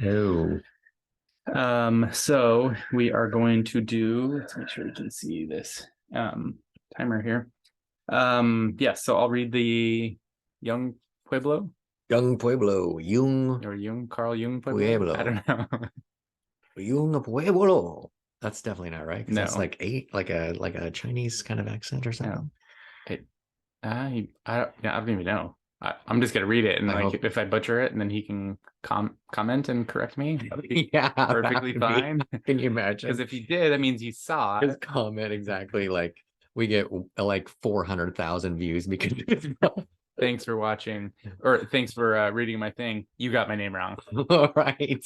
Oh, So we are going to do, let's make sure we can see this timer here. Yeah, so I'll read the Young Pueblo Young Pueblo, or Carl Jung Pueblo. I Pueblo, don't know. Young Pueblo. That's definitely not right because that's No, like like a Chinese kind of accent or no. something. It, I don't even know. I'm just gonna read it, and I like hope. if I butcher it, and then he can comment and correct me, that'll be Yeah, that perfectly would be. fine. Can you Because imagine if he did, that means he saw his it. comment exactly? Like we get like 400,000 views because Thanks for watching, or thanks for reading my thing. You got my name wrong. all right.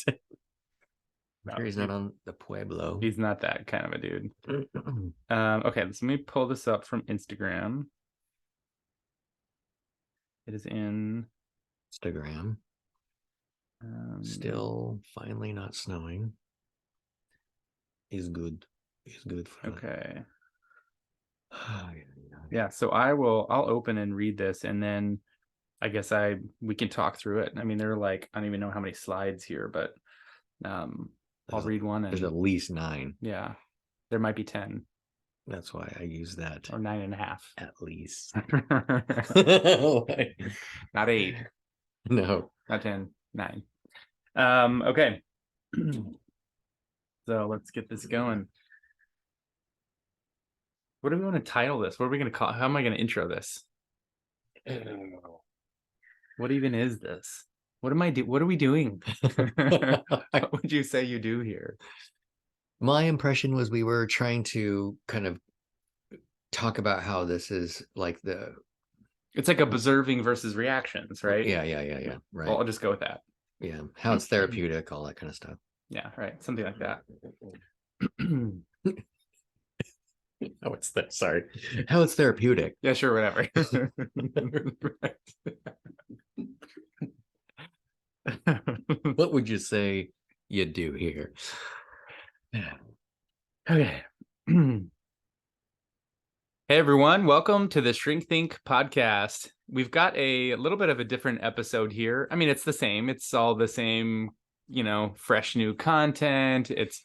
No, Sure, he's not on the Pueblo. he's not that kind of a dude. Okay, so let me pull this up from Instagram. It is in. Instagram. Um, Still finally not snowing. Is good. Is good for that. okay. Yeah, so I'll open and read this, and then I guess we can talk through it. I mean, there are like, I don't even know how many slides here, but um I'll read one, There's and at least 9. yeah, there might be 10 That's why I use that or 9.5. at least. Not 8, No. not 10, 9. Okay. So let's get this going. What do we want to title this? What are we going to call? How am I going to intro this? What even is this? What am I do? What are we doing? What would you say you do here? My impression was we were trying to kind of talk about how this is like the It's like observing versus reactions, right? yeah, Well, right. I'll just go with that. Yeah, how it's therapeutic, all that kind of stuff. Yeah, right. Something like that. Oh, it's that. Sorry, how it's therapeutic. Yeah, sure, whatever. What would you say you do here? Okay. Hey everyone, welcome to the Shrink Think podcast. We've got a little bit of a different episode here. I mean, it's the same. It's all the same, fresh new content. It's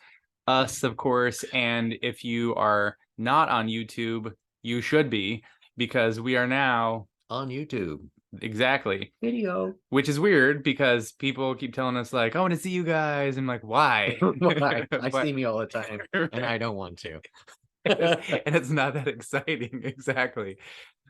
us, of course. And if you are not on YouTube, you should be, because we are now On YouTube exactly, video. which is weird because people keep telling us like, "I want to see you guys." I'm like, "Why?" I But see me all the time, and I don't want to. and it's not that exciting. Exactly.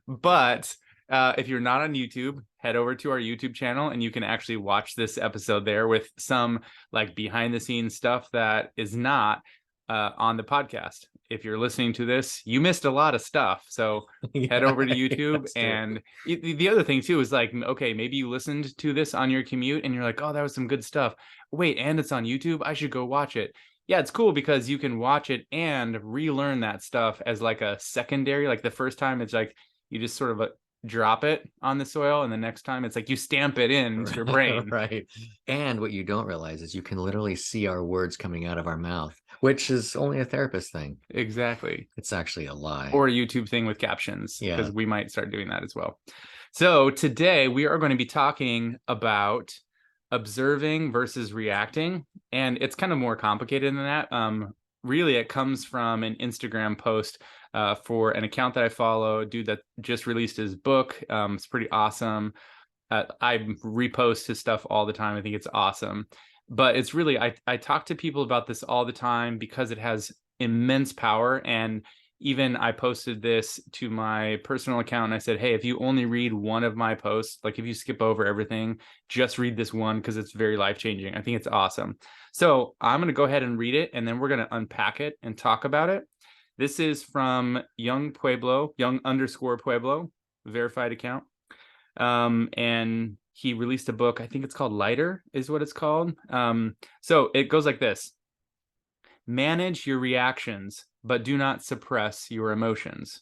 But if you're not on YouTube, head over to our YouTube channel and you can actually watch this episode there with some like behind the scenes stuff that is not on the podcast. If you're listening to this, you missed a lot of stuff. So head over to YouTube. And the other thing too is like, okay, maybe you listened to this on your commute and you're like, oh, that was some good stuff. Wait, and it's on YouTube. I should go watch it. Yeah, it's cool because you can watch it and relearn that stuff as like a secondary. Like the first time, it's like you just sort of drop it on the soil, and the next time it's like you stamp it into your brain. Right. And what you don't realize is you can literally see our words coming out of our mouth, which is only a therapist thing. Exactly. It's actually a lie. Or a YouTube thing with captions, Yeah. because we might start doing that as well. So today we are going to be talking about observing versus reacting, and it's kind of more complicated than that. Really, it comes from an Instagram post for an account that I follow, a dude that just released his book. It's pretty awesome. I repost his stuff all the time. I think it's awesome. But it's really, I talk to people about this all the time because it has immense power. And even I posted this to my personal account and I said, hey, if you only read one of my posts, like if you skip over everything, just read this one because it's very life changing. I think it's awesome. So I'm going to go ahead and read it, and then we're going to unpack it and talk about it. This is from Young Pueblo, Young_Pueblo, verified account. And he released a book. I think it's called Lighter, is what it's called. So it goes like this: manage your reactions, but do not suppress your emotions.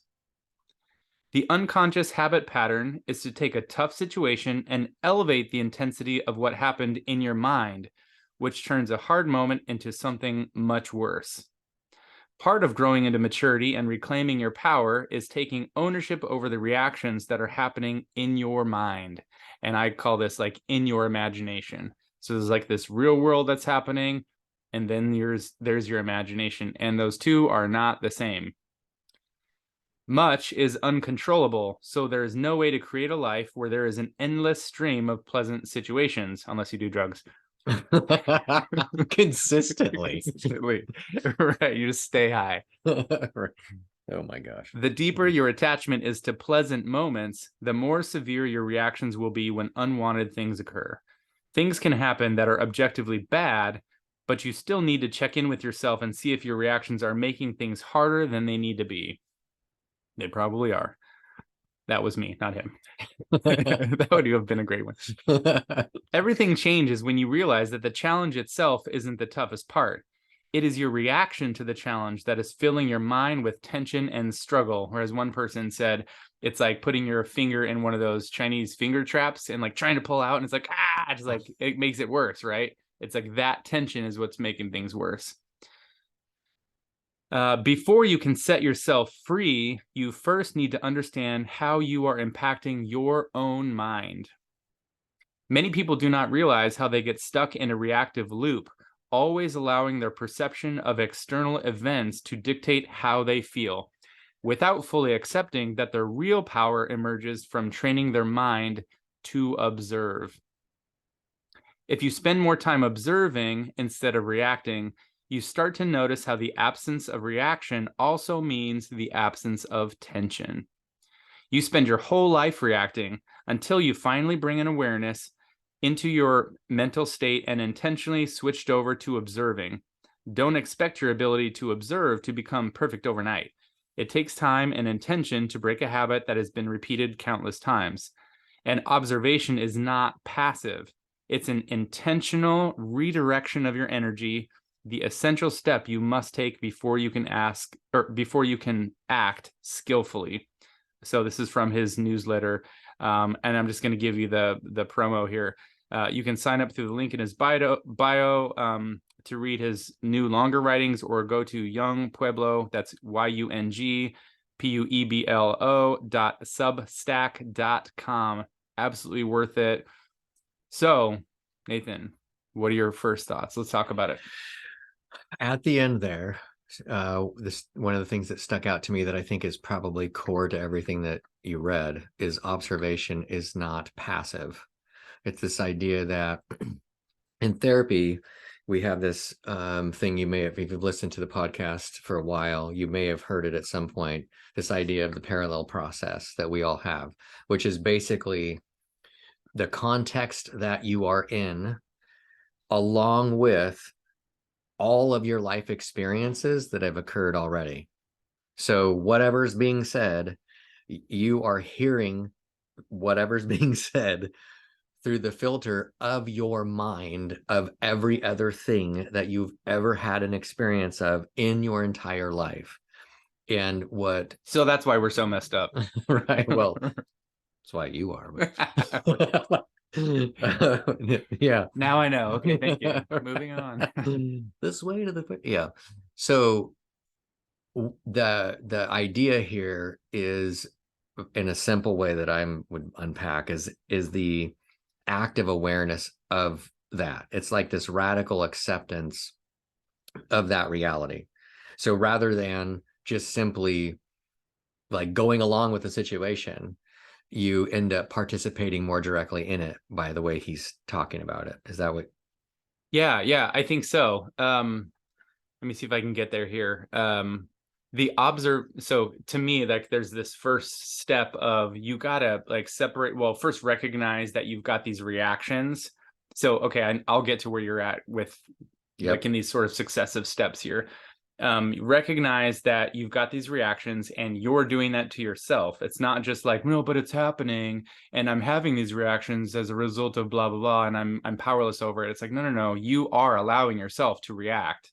The unconscious habit pattern is to take a tough situation and elevate the intensity of what happened in your mind, which turns a hard moment into something much worse. Part of growing into maturity and reclaiming your power is taking ownership over the reactions that are happening in your mind. And I call this like in your imagination. So there's like this real world that's happening, and then there's your imagination, and those two are not the same. Much is uncontrollable, so there is no way to create a life where there is an endless stream of pleasant situations, unless you do drugs. Consistently. Consistently. Right, you just stay high. Oh my gosh. The deeper your attachment is to pleasant moments, the more severe your reactions will be when unwanted things occur. Things can happen that are objectively bad, but you still need to check in with yourself and see if your reactions are making things harder than they need to be. They probably are. That was me, not him. That would have been a great one. Everything changes when you realize that the challenge itself isn't the toughest part. It is your reaction to the challenge that is filling your mind with tension and struggle. Whereas one person said, it's like putting your finger in one of those Chinese finger traps and like trying to pull out, and it's like, just like it makes it worse, right? It's like that tension is what's making things worse. Before you can set yourself free, you first need to understand how you are impacting your own mind. Many people do not realize how they get stuck in a reactive loop, always allowing their perception of external events to dictate how they feel, without fully accepting that their real power emerges from training their mind to observe. If you spend more time observing instead of reacting, you start to notice how the absence of reaction also means the absence of tension. You spend your whole life reacting until you finally bring an awareness into your mental state and intentionally switched over to observing. Don't expect your ability to observe to become perfect overnight. It takes time and intention to break a habit that has been repeated countless times. And observation is not passive. It's an intentional redirection of your energy, the essential step you must take before you can act skillfully. So this is from his newsletter, and I'm just going to give you the promo here. You can sign up through the link in his bio to read his new longer writings, or go to Young Pueblo. That's YUNGPUEBLO.substack.com. Absolutely worth it. So, Nathan, what are your first thoughts? Let's talk about it. At the end there, this one of the things that stuck out to me that I think is probably core to everything that you read is observation is not passive. It's this idea that in therapy, we have this thing, you may have, if you've listened to the podcast for a while, you may have heard it at some point, this idea of the parallel process that we all have, which is basically the context that you are in, along with all of your life experiences that have occurred already. So whatever's being said, you are hearing whatever's being said through the filter of your mind of every other thing that you've ever had an experience of in your entire life. And what So that's why we're so messed up. Right, well, that's why you are. Yeah, Now I know. Okay, thank you. Moving on. This way to the yeah. So the idea here is, in a simple way that I would unpack, is the active awareness of that. It's like this radical acceptance of that reality. So rather than just simply like going along with the situation, you end up participating more directly in it by the way he's talking about it. Is that what? Yeah, I think so. Let me see if I can get there here. So to me, like, there's this first step of, you gotta like separate, well, first recognize that you've got these reactions. So okay, I'll get to where you're at with like in these sort of successive steps here. Recognize that you've got these reactions and you're doing that to yourself. It's not just like, no, but it's happening and I'm having these reactions as a result of blah blah blah, and I'm powerless over it. It's like, no, you are allowing yourself to react,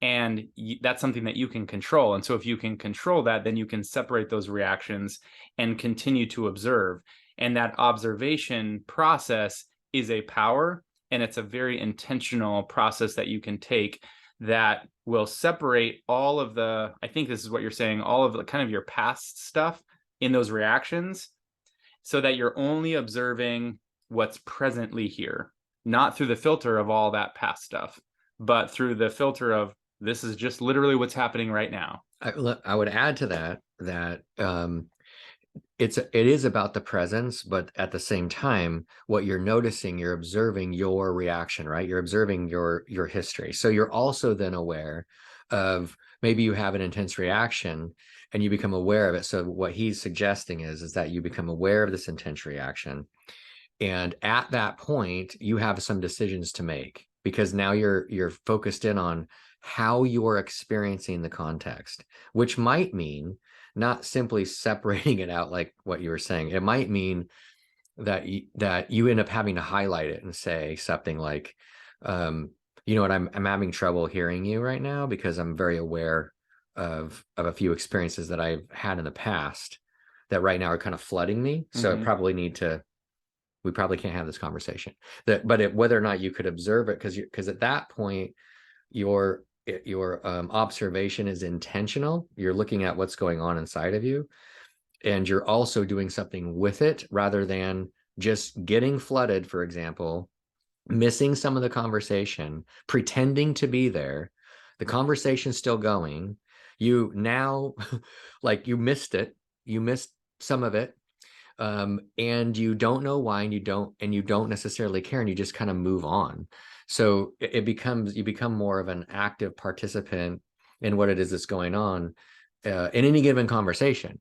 and that's something that you can control. And so if you can control that, then you can separate those reactions and continue to observe. And that observation process is a power, and it's a very intentional process that you can take that will separate all of the, I think this is what you're saying, all of the kind of your past stuff in those reactions, so that you're only observing what's presently here, not through the filter of all that past stuff, but through the filter of this is just literally what's happening right now. I would add to that it is about the presence, but at the same time, what you're noticing, you're observing your reaction, right? You're observing your history. So you're also then aware of, maybe you have an intense reaction and you become aware of it. So what he's suggesting is that you become aware of this intense reaction. And at that point, you have some decisions to make, because now you're focused in on how you're experiencing the context, which might mean not simply separating it out like what you were saying. It might mean that you end up having to highlight it and say something like, you know what, I'm having trouble hearing you right now because I'm very aware of a few experiences that I've had in the past that right now are kind of flooding me. So I probably need to we probably can't have this conversation. Whether or not you could observe it, because at that point your observation is intentional. You're looking at what's going on inside of you, and you're also doing something with it, rather than just getting flooded, for example, missing some of the conversation, pretending to be there. The conversation's still going. You now like you missed it. You missed some of it, and you don't know why, and you don't necessarily care, and you just kind of move on. So it becomes, you become more of an active participant in what it is that's going on in any given conversation.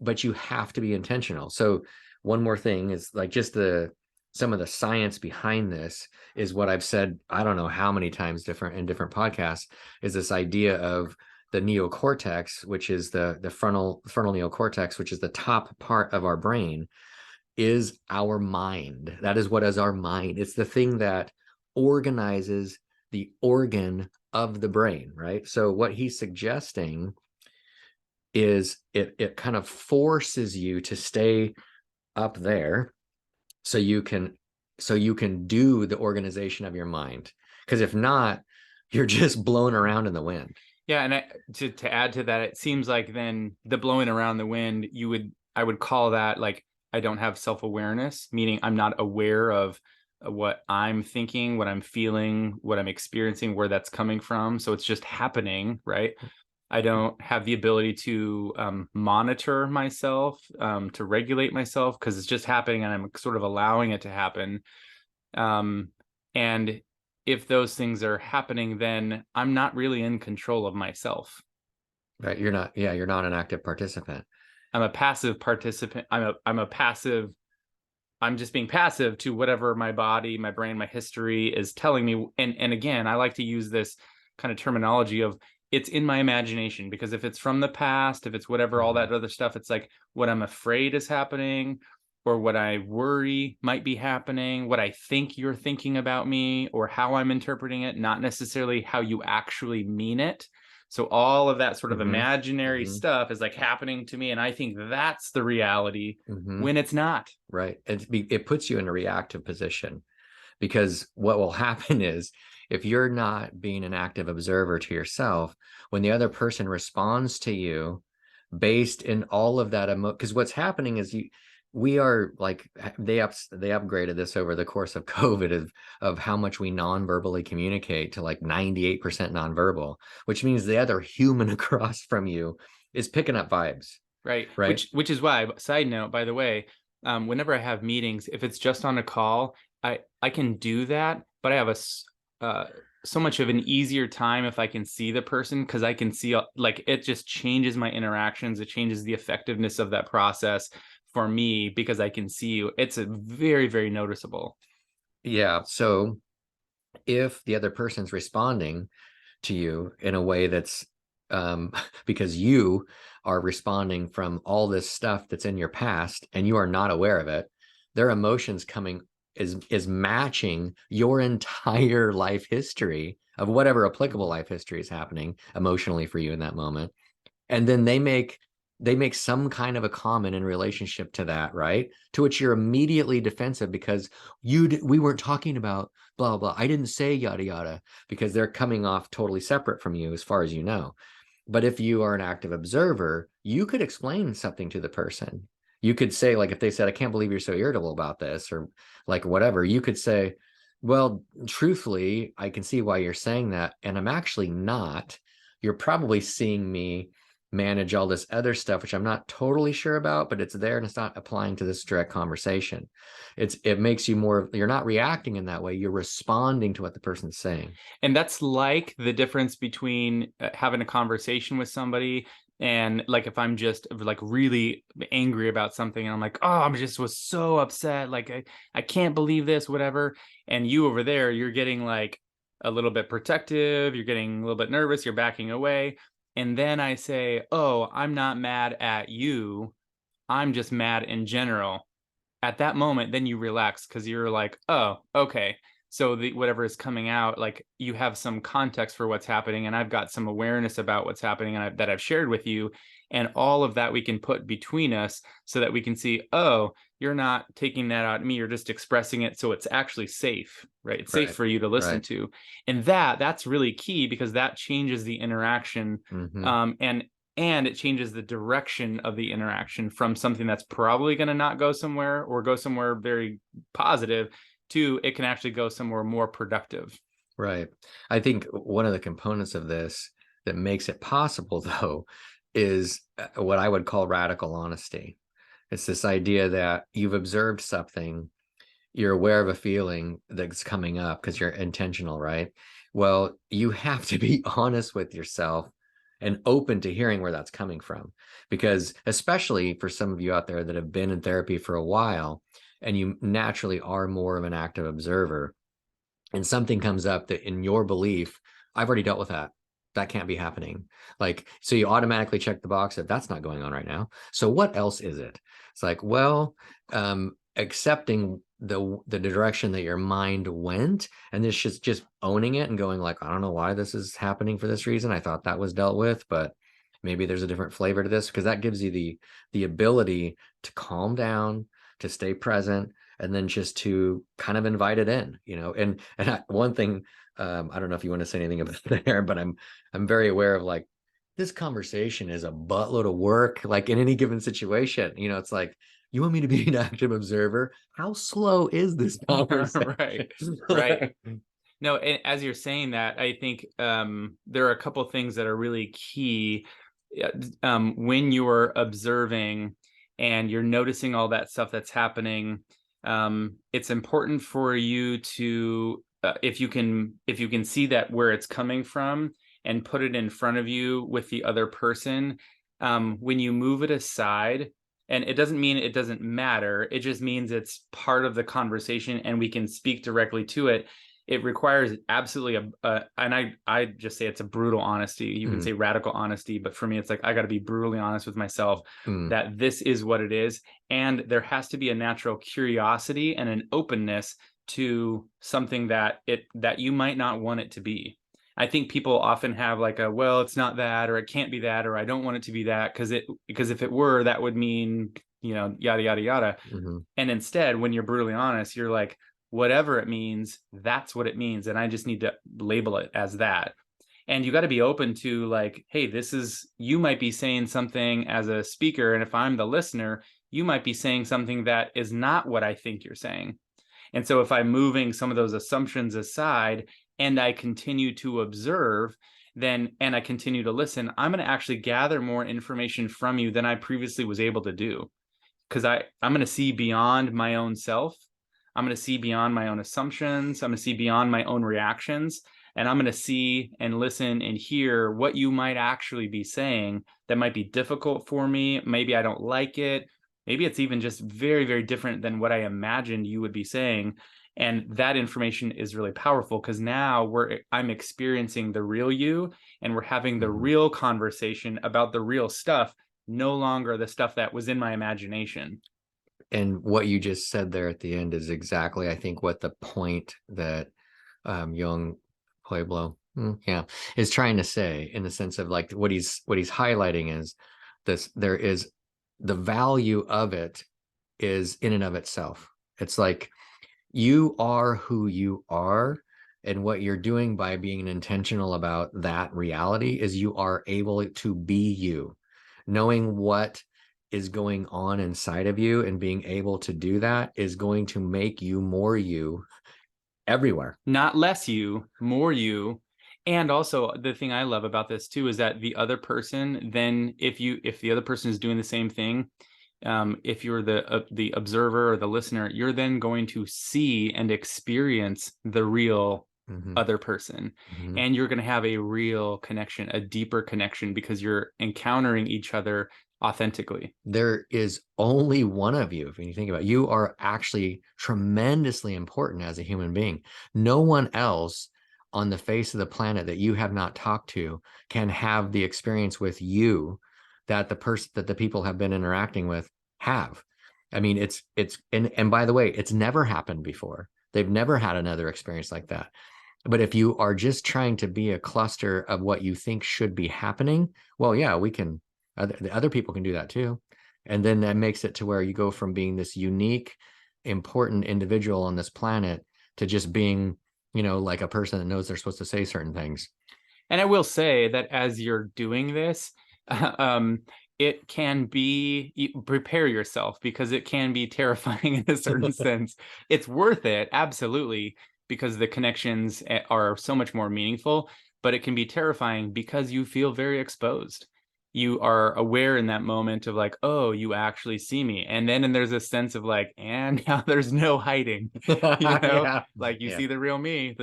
But you have to be intentional. So one more thing is like just some of the science behind this is what I've said, I don't know how many times in different podcasts, is this idea of the neocortex, which is the frontal neocortex, which is the top part of our brain, is our mind. That is what is our mind. It's the thing that organizes the organ of the brain, right? So what he's suggesting is it kind of forces you to stay up there so you can do the organization of your mind. Because if not, you're just blown around in the wind. Yeah, and to add to that, it seems like then the blowing around the wind, I would call that like I don't have self-awareness, meaning I'm not aware of what I'm thinking, what I'm feeling, what I'm experiencing, where that's coming from. So it's just happening, right? I don't have the ability to monitor myself, to regulate myself, because it's just happening and I'm sort of allowing it to happen. And if those things are happening, then I'm not really in control of myself. Right. You're not an active participant. I'm a passive participant. I'm just being passive to whatever my body, my brain, my history is telling me. And again, I like to use this kind of terminology of it's in my imagination, because if it's from the past, if it's whatever, all that other stuff, it's like what I'm afraid is happening, or what I worry might be happening, what I think you're thinking about me, or how I'm interpreting it, not necessarily how you actually mean it. So all of that sort of imaginary stuff is like happening to me, and I think that's the reality when it's not. Right. It puts you in a reactive position, because what will happen is, if you're not being an active observer to yourself, when the other person responds to you based in all of that because what's happening is we are like, they upgraded this over the course of COVID of how much we non-verbally communicate to like 98% nonverbal, which means the other human across from you is picking up vibes. Right. Right. Which is why, side note, by the way, whenever I have meetings, if it's just on a call, I can do that, but I have so much of an easier time if I can see the person, because I can see like it just changes my interactions. It changes the effectiveness of that process for me, because I can see you. It's a very, very noticeable. Yeah. So if the other person's responding to you in a way that's because you are responding from all this stuff that's in your past and you are not aware of it, their emotions coming is matching your entire life history of whatever applicable life history is happening emotionally for you in that moment. And then they make some kind of a comment in relationship to that, right? To which you're immediately defensive because we weren't talking about blah blah. I didn't say yada yada, because they're coming off totally separate from you as far as you know. But if you are an active observer, you could explain something to the person. You could say, like, if they said, I can't believe you're so irritable about this, or like whatever, you could say, Well, truthfully, I can see why you're saying that, and I'm actually not. You're probably seeing me manage all this other stuff, which I'm not totally sure about, but it's there and it's not applying to this direct conversation. It makes you more, you're not reacting in that way. You're responding to what the person's saying. And that's like the difference between having a conversation with somebody and like if I'm just like really angry about something and I'm like, oh, I'm just was so upset, like I can't believe this, whatever. And you over there, you're getting like a little bit protective, you're getting a little bit nervous, you're backing away. And then I say, oh, I'm not mad at you, I'm just mad in general. At that moment, then you relax because you're like, oh, okay. So the whatever is coming out, like you have some context for what's happening, and I've got some awareness about what's happening, and that I've shared with you, and all of that we can put between us so that we can see, oh, you're not taking that out at me, you're just expressing it, so it's actually safe, right? It's safe Right. for you to listen Right. to, and that's really key because that changes the interaction, Hmm. um, and and it changes the direction of the interaction from something that's probably going to not go somewhere or go somewhere very positive to it can actually go somewhere more productive. Right. I think one of the components of this that makes it possible, though, is what I would call radical honesty. It's this idea that you've observed something, you're aware of a feeling that's coming up because you're intentional, right? Well, you have to be honest with yourself and open to hearing where that's coming from. Because, especially for some of you out there that have been in therapy for a while, and you naturally are more of an active observer, and something comes up that in your belief, I've already dealt with that. That can't be happening. Like, so you automatically check the box that that's not going on right now. So what else is it? It's like, well, accepting the direction that your mind went, and this just owning it and going like, I don't know why this is happening for this reason. I thought that was dealt with, but maybe there's a different flavor to this, because that gives you the ability to calm down, to stay present, and then just to kind of invite it in, one thing, I don't know if you want to say anything about there, but I'm very aware of, like, this conversation is a buttload of work, like in any given situation. It's like, you want me to be an active observer? How slow is this conversation? Right, right. No, and as you're saying that, I think there are a couple of things that are really key when you're observing and you're noticing all that stuff that's happening. It's important for you to, if you can see that where it's coming from and put it in front of you with the other person. When you move it aside, and it doesn't mean it doesn't matter, it just means it's part of the conversation and we can speak directly to it. It requires absolutely and I just say it's a brutal honesty. You can Mm, say radical honesty, but for me it's like I got to be brutally honest with myself mm, that this is what it is, and there has to be a natural curiosity and an openness to something that you might not want it to be. I think people often have like a, well, it's not that, or it can't be that, or I don't want it to be that because if it were, that would mean, yada yada yada. mhm, And instead, when you're brutally honest, you're like, whatever it means, that's what it means. And I just need to label it as that. And you got to be open to like, hey, you might be saying something as a speaker. And if I'm the listener, you might be saying something that is not what I think you're saying. And so if I'm moving some of those assumptions aside and I continue to observe, and I continue to listen, I'm going to actually gather more information from you than I previously was able to do, because I'm going to see beyond my own self. I'm going to see beyond my own assumptions. I'm going to see beyond my own reactions. And I'm going to see and listen and hear what you might actually be saying that might be difficult for me. Maybe I don't like it. Maybe it's even just very, very different than what I imagined you would be saying. And that information is really powerful because now I'm experiencing the real you, and we're having the mhm. real conversation about the real stuff, no longer the stuff that was in my imagination. And what you just said there at the end is exactly, I think, what the point that young Pueblo, yeah, is trying to say, in the sense of, like, what he's highlighting is this: there is the value of it is in and of itself. It's like, you are who you are, and what you're doing by being intentional about that reality is you are able to be you, knowing what is going on inside of you, and being able to do that is going to make you more you everywhere. Not less you, more you. And also the thing I love about this too is that the other person, then if the other person is doing the same thing, if you're the observer or the listener, you're then going to see and experience the real other person, and you're going to have a real connection, a deeper connection, because you're encountering each other authentically. There is only one of you. If you think about it, you are actually tremendously important as a human being. No one else on the face of the planet that you have not talked to can have the experience with you that the people have been interacting with have. I mean, and by the way, it's never happened before. They've never had another experience like that. But if you are just trying to be a cluster of what you think should be happening, well, yeah, the other people can do that too. And then that makes it to where you go from being this unique, important individual on this planet to just being, like a person that knows they're supposed to say certain things. And I will say that as you're doing this, it can be, prepare yourself, because it can be terrifying in a certain sense. It's worth it, absolutely, because the connections are so much more meaningful, but it can be terrifying because you feel very exposed. You are aware in that moment of like, oh, you actually see me. And there's a sense of like, and now there's no hiding, Yeah. like you Yeah. see the real me.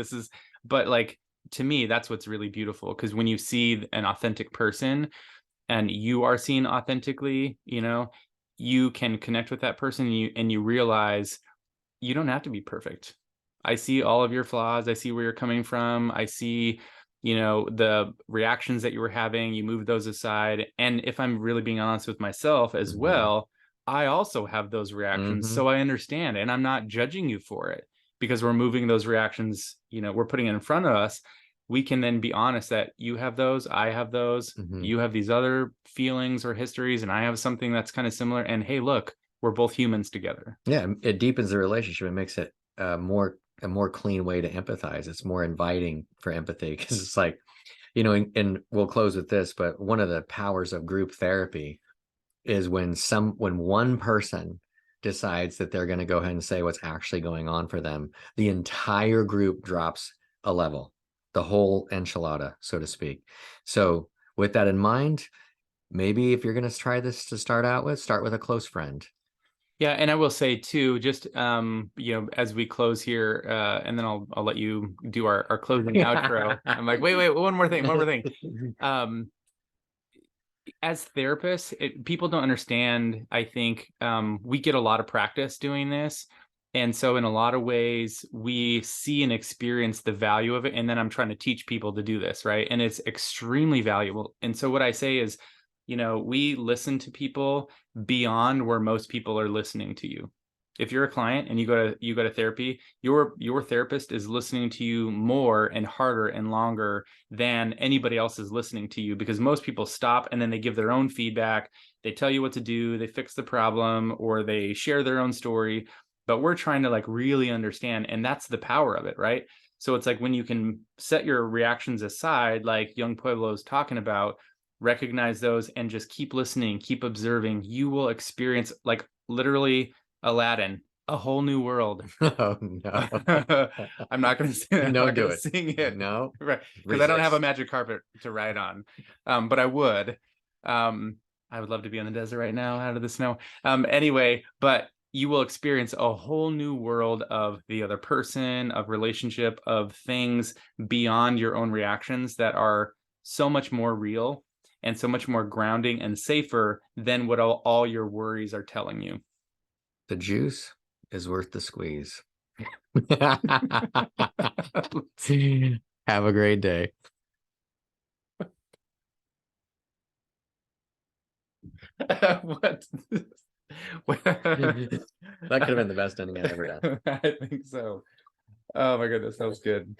But like, to me, that's what's really beautiful, because when you see an authentic person and you are seen authentically, you can connect with that person, and you realize you don't have to be perfect. I see all of your flaws. I see where you're coming from. I see, the reactions that you were having. You move those aside. And if I'm really being honest with myself as well, I also have those reactions. So I understand, and I'm not judging you for it, because we're moving those reactions, we're putting it in front of us. We can then be honest that you have those, I have those, you have these other feelings or histories, and I have something that's kind of similar. And hey, look, we're both humans together. Yeah, it deepens the relationship. It makes it a more clean way to empathize. It's more inviting for empathy because it's like, and we'll close with this, but one of the powers of group therapy is when one person decides that they're going to go ahead and say what's actually going on for them, the entire group drops a level, the whole enchilada, so to speak. So with that in mind, maybe if you're going to try this to start with a close friend. Yeah, and I will say too, just as we close here, and then I'll let you do our closing outro. I'm like, wait, one more thing. As therapists, people don't understand. I think we get a lot of practice doing this, and so in a lot of ways, we see and experience the value of it. And then I'm trying to teach people to do this, right? And it's extremely valuable. And so what I say is, we listen to people beyond where most people are listening to you. If you're a client and you go to therapy, your therapist is listening to you more and harder and longer than anybody else is listening to you, because most people stop and then they give their own feedback. They tell you what to do, they fix the problem, or they share their own story. But we're trying to like really understand, and that's the power of it, right? So it's like when you can set your reactions aside, like young Pueblo is talking about, recognize those and just keep listening, keep observing, you will experience, like, literally Aladdin, a whole new world. Oh no. I'm not going to sing it. I'm Don't not do going to it. sing it. No. Right. Because I don't have a magic carpet to ride on. But I would. I would love to be in the desert right now, out of the snow. Anyway, but you will experience a whole new world of the other person, of relationship, of things beyond your own reactions that are so much more real and so much more grounding and safer than what all your worries are telling you. The juice is worth the squeeze. Have a great day. What? That could have been the best ending I've ever done. I think so. Oh my goodness, that was good.